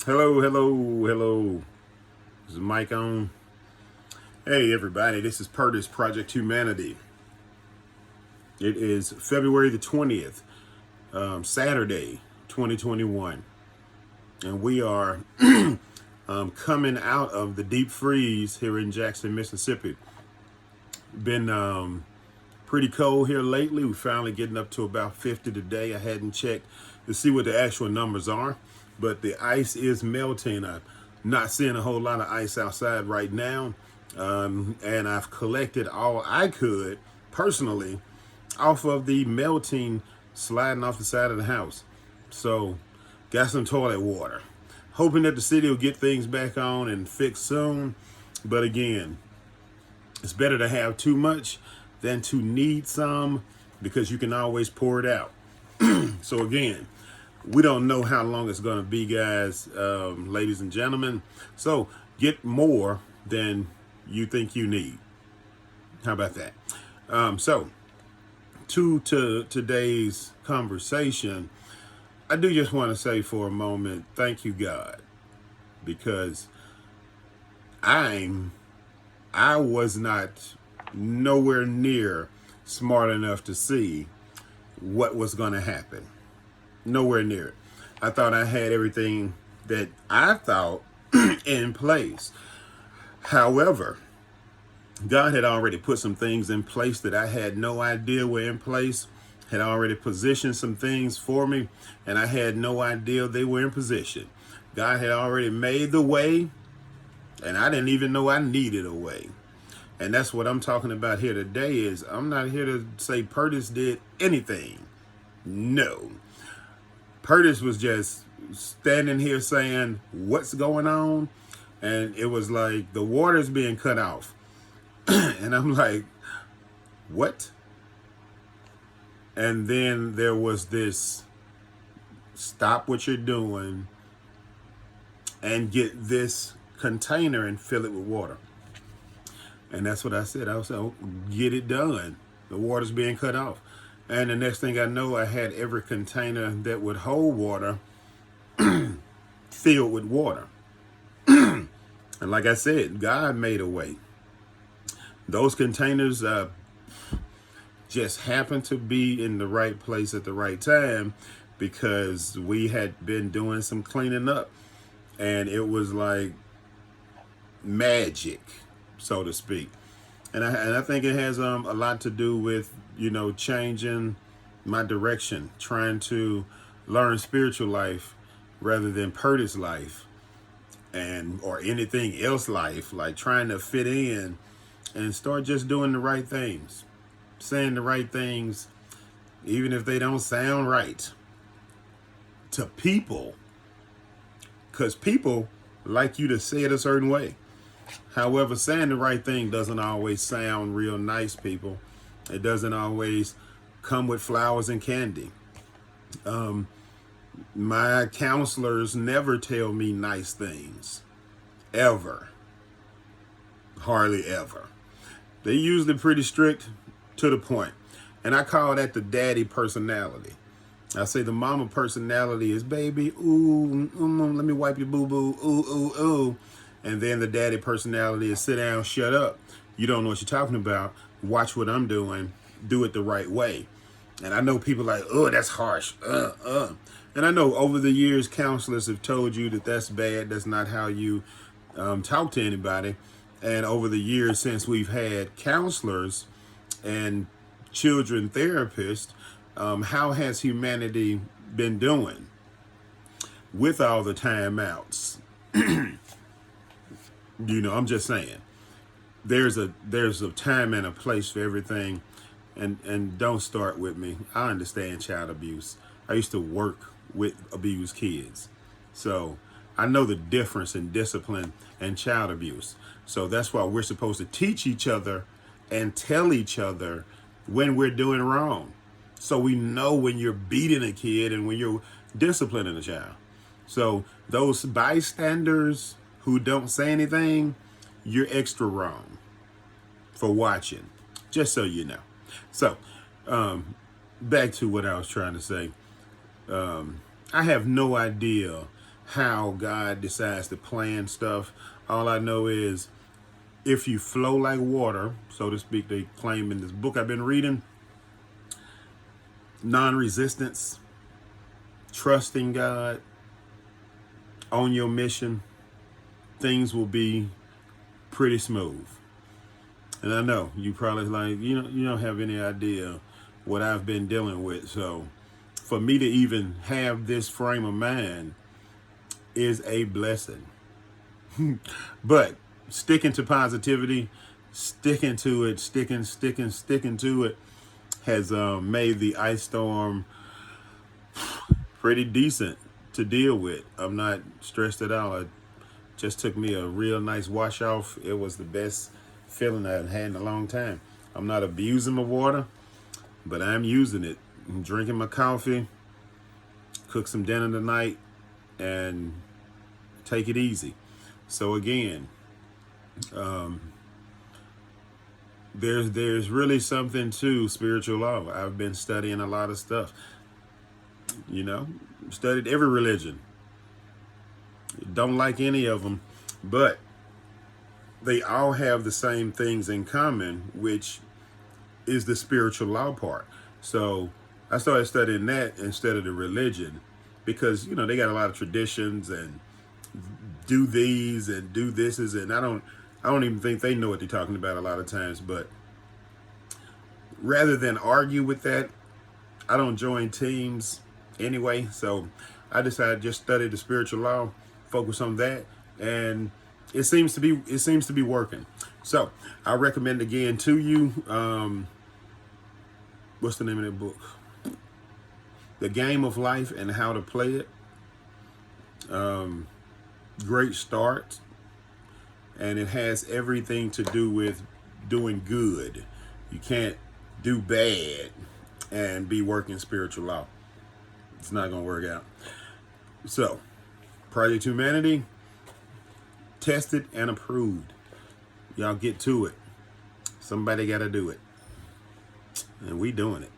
Hello, hello, hello. Is the mic on? Hey, everybody, this is Purtis Project Humanity. It is February the 20th, Saturday, 2021. And we are coming out of the deep freeze here in Jackson, Mississippi. Been pretty cold here lately. We're finally getting up to about 50 today. I hadn't checked to see what the actual numbers are, but the ice is melting. I'm not seeing a whole lot of ice outside right now. And I've collected all I could personally off of the melting sliding off the side of the house. So got some toilet water. Hoping that the city will get things back on and fixed soon. But again, it's better to have too much than to need some, because you can always pour it out. So again, we don't know how long it's going to be, guys, ladies and gentlemen. So get more than you think you need. How about that? So to today's conversation, I do just want to say for a moment, thank you, God, because I was not nowhere near smart enough to see what was going to happen. Nowhere near it. I thought I had everything that I thought in place. However, God had already put some things in place that I had no idea were in place, had already positioned some things for me, and I had no idea they were in position. God had already made the way, and I didn't even know I needed a way. And that's what I'm talking about here today. Is I'm not here to say Purtis did anything. No. Purtis was just standing here saying, what's going on? And it was like the water's being cut off. And I'm like, what? And then there was this, stop what you're doing and get this container and fill it with water. And that's what I said. I was like, oh, get it done. The water's being cut off. And the next thing I know, I had every container that would hold water filled with water. And like I said, God made a way. Those containers just happened to be in the right place at the right time, because we had been doing some cleaning up. And it was like magic, so to speak. And I think it has a lot to do with, changing my direction, trying to learn spiritual life rather than Purtis life or anything else life, like trying to fit in and start just doing the right things, saying the right things, even if they don't sound right to people, because people like you to say it a certain way. However, saying the right thing doesn't always sound real nice, people. It doesn't always come with flowers and candy. My counselors never tell me nice things. Ever. Hardly ever. They're usually pretty strict to the point. And I call that the daddy personality. I say the mama personality is, baby, ooh, let me wipe your boo-boo, ooh, ooh, ooh. And then the daddy personality is, sit down, shut up. You don't know what you're talking about. Watch what I'm doing. Do it the right way. And I know people like, oh, that's harsh. And I know over the years, counselors have told you that that's bad. That's not how you talk to anybody. And over the years since we've had counselors and children therapists, how has humanity been doing with all the timeouts? I'm just saying, there's a time and a place for everything, and don't start with me. I understand child abuse. I used to work with abused kids, so I know the difference in discipline and child abuse. So that's why we're supposed to teach each other and tell each other when we're doing wrong, so we know when you're beating a kid and when you're disciplining a child. So those bystanders who don't say anything, you're extra wrong for watching, just so you know. So back to what I was trying to say. I have no idea how God decides to plan stuff. All I know is if you flow like water, so to speak, they claim in this book I've been reading, non-resistance, trusting God, on your mission, things will be pretty smooth. And I know you probably like, you don't have any idea what I've been dealing with. So for me to even have this frame of mind is a blessing. But sticking to positivity, sticking to it, sticking to it has made the ice storm pretty decent to deal with. I'm not stressed at all. It just took me a real nice wash off. It was the best feeling I've had in a long time. I'm not abusing my water, but I'm using it. I'm drinking my coffee, cook some dinner tonight, and take it easy. So again, there's really something to spiritual law. I've been studying a lot of stuff. Studied every religion. Don't like any of them, but they all have the same things in common, which is the spiritual law part. So I started studying that instead of the religion because, they got a lot of traditions and do these and do this and I don't even think they know what they're talking about a lot of times. But rather than argue with that, I don't join teams anyway. So I decided to just study the spiritual law, focus on that, and it seems to be working. So I recommend again to you, what's the name of that book? The Game of Life and How to Play It. Great start, and it has everything to do with doing good. You can't do bad and be working spiritual law. It's not gonna work out. So Project Humanity, tested and approved. Y'all get to it. Somebody gotta do it, and we doing it.